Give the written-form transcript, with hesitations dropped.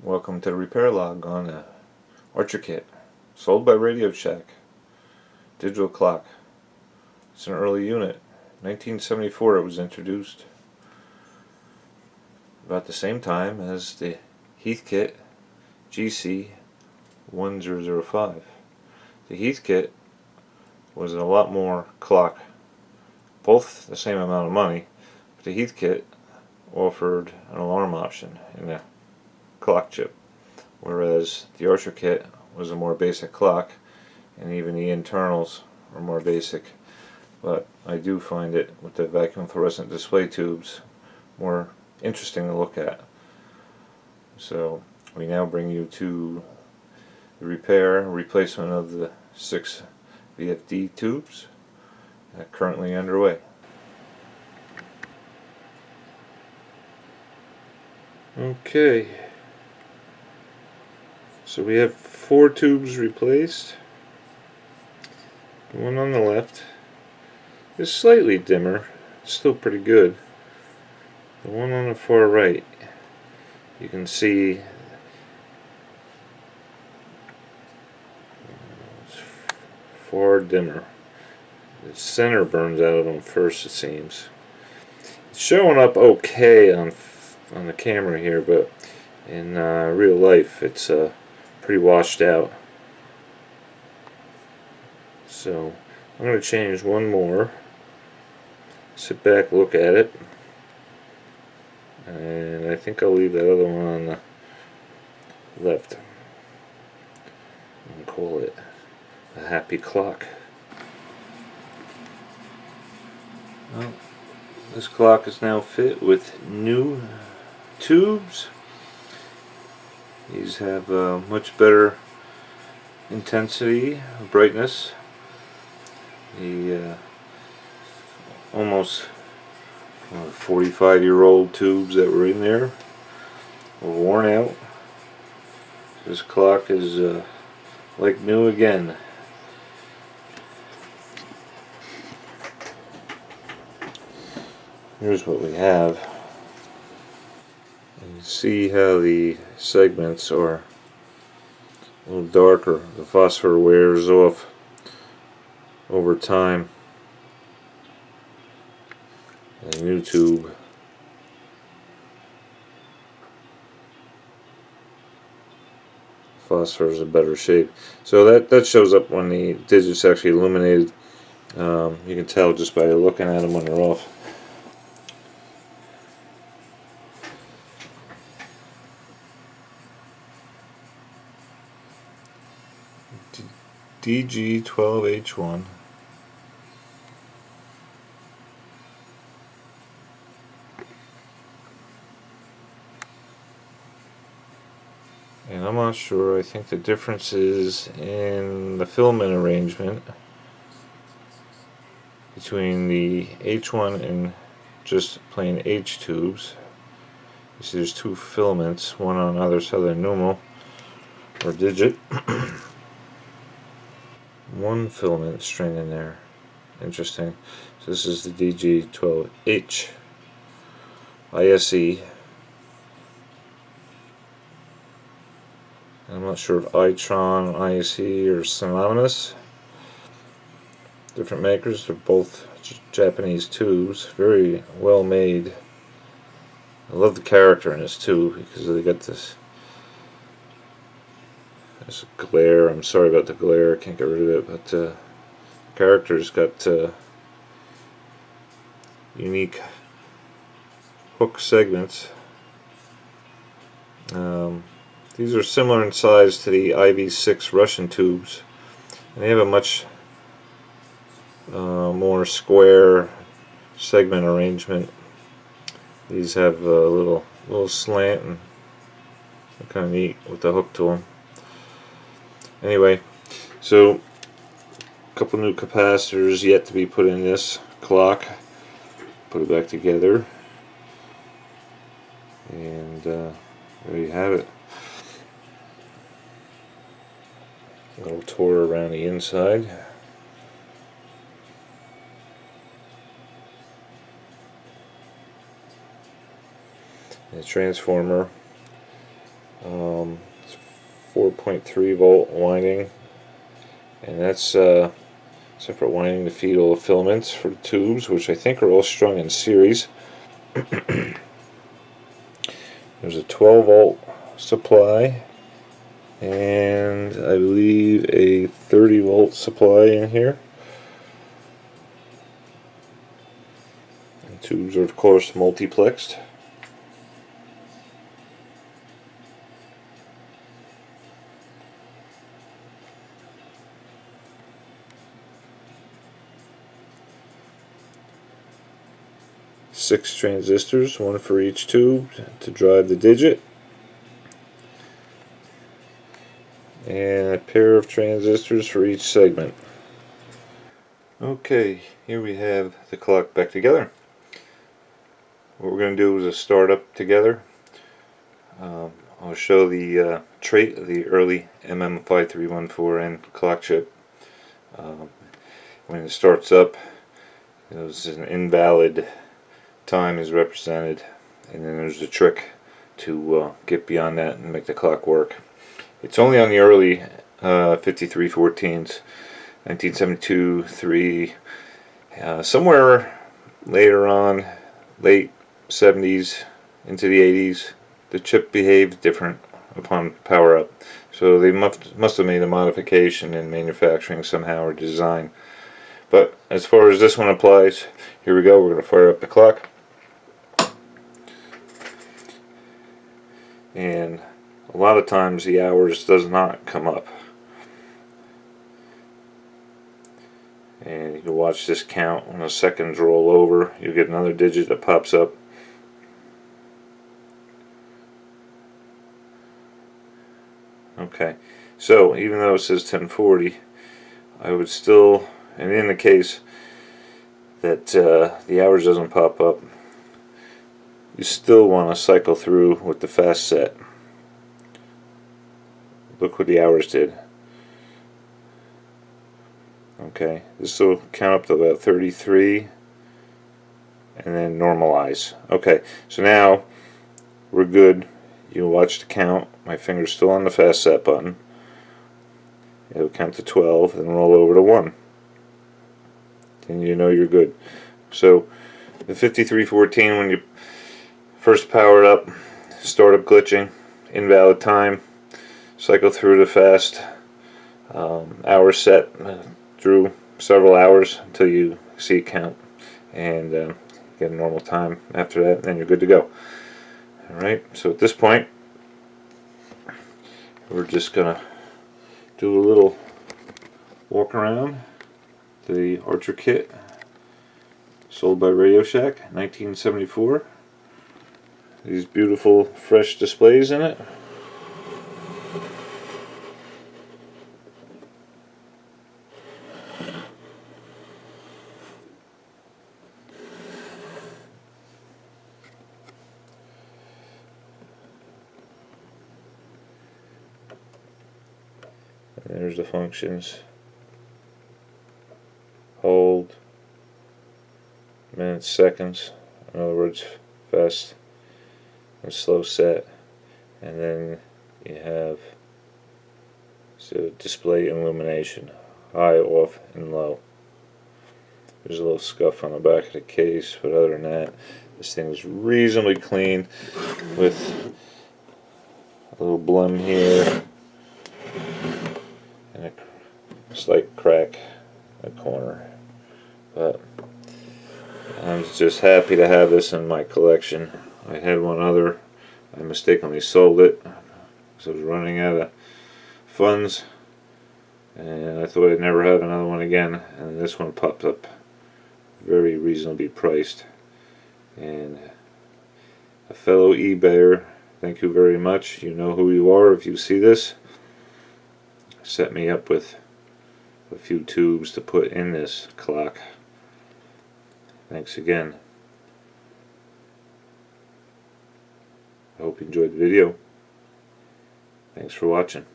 Welcome to the repair log on the Archerkit, sold by Radio Shack. Digital clock. It's an early unit. 1974 it was introduced. About the same time as the Heathkit GC1005. The Heathkit was a lot more clock, both the same amount of money, but the Heathkit offered an alarm option in the clock chip, whereas the Archerkit was a more basic clock, and even the internals are more basic. But I do find it, with the vacuum fluorescent display tubes, more interesting to look at. So we now bring you to the replacement of the 6 VFD tubes currently underway. Okay, so we have 4 tubes replaced. The one on the left is slightly dimmer, still pretty good. The one on the far right, you can see it's far dimmer. The center burns out of them first, it seems. It's showing up okay on the camera here, but in real life it's pretty washed out. So I'm going to change one more, sit back, look at it, and I think I'll leave that other one on the left and call it a happy clock. Well, this clock is now fit with new tubes. These have much better intensity, brightness. The almost 45-year-old tubes that were in there were worn out. This clock is like new again. Here's what we have. You see how the segments are a little darker. The phosphor wears off over time. The new tube phosphor is a better shape. So that shows up when the digits actually illuminated. You can tell just by looking at them when they're off. DG12H1. And I'm not sure, I think the difference is in the filament arrangement between the H1 and just plain H tubes. You see there's 2 filaments, one on either side of the numeral or digit. 1 filament string in there. Interesting. So this is the DG12H ISE. I'm not sure if Itron and ISE are synonymous. Different makers. They're both Japanese tubes. Very well made. I love the character in this tube because they got this glare. I'm sorry about the glare, I can't get rid of it, but the character's got unique hook segments. These are similar in size to the IV6 Russian tubes, and they have a much more square segment arrangement. These have a little slant, and they're kind of neat with the hook to them. Anyway, so a couple new capacitors yet to be put in this clock. Put it back together, and there you have it. A little tour around the inside. The transformer. 1.3 volt winding, and that's separate winding to feed all the filaments for the tubes, which I think are all strung in series. There's a 12 volt supply and I believe a 30 volt supply in here. The tubes are of course multiplexed. Six transistors, one for each tube to drive the digit, and a pair of transistors for each segment. Okay, here we have the clock back together. What we're going to do is a startup together. I'll show the trait of the early MM5314N clock chip. When it starts up, there's an invalid time is represented, and then there's a trick to get beyond that and make the clock work. It's only on the early 5314s, 1972, 3, somewhere later on, late 70s into the 80s, the chip behaved different upon power up. So they must have made a modification in manufacturing somehow or design. But as far as this one applies, here we go. We're going to fire up the clock. And a lot of times the hours does not come up. And you can watch this count. When the seconds roll over, you get another digit that pops up. Okay, so even though it says 1040, I would still, and in the case that the hours doesn't pop up, you still want to cycle through with the fast set. Look what the hours did. Okay, this will count up to about 33 and then normalize. Okay, so now we're good. You watch the count. My finger's still on the fast set button. It'll count to 12 and roll over to 1. Then you know you're good. So the 5314, when you first power it up, startup glitching, invalid time, cycle through the fast hour set through several hours until you see it count, and get a normal time after that, and then you're good to go. Alright, so at this point we're just gonna do a little walk around the Archerkit, sold by Radio Shack, 1974. These beautiful fresh displays in it. And there's the functions. Hold, minutes, seconds, in other words fast and slow set, and then you have display illumination, high, off, and low. There's a little scuff on the back of the case, but other than that, this thing is reasonably clean with a little blem here and a slight crack in the corner. But I'm just happy to have this in my collection. I had one other. I mistakenly sold it because I was running out of funds, and I thought I'd never have another one again, and this one popped up very reasonably priced. And a fellow eBayer, thank you very much. You know who you are if you see this. Set me up with a few tubes to put in this clock. Thanks again. I hope you enjoyed the video. Thanks for watching.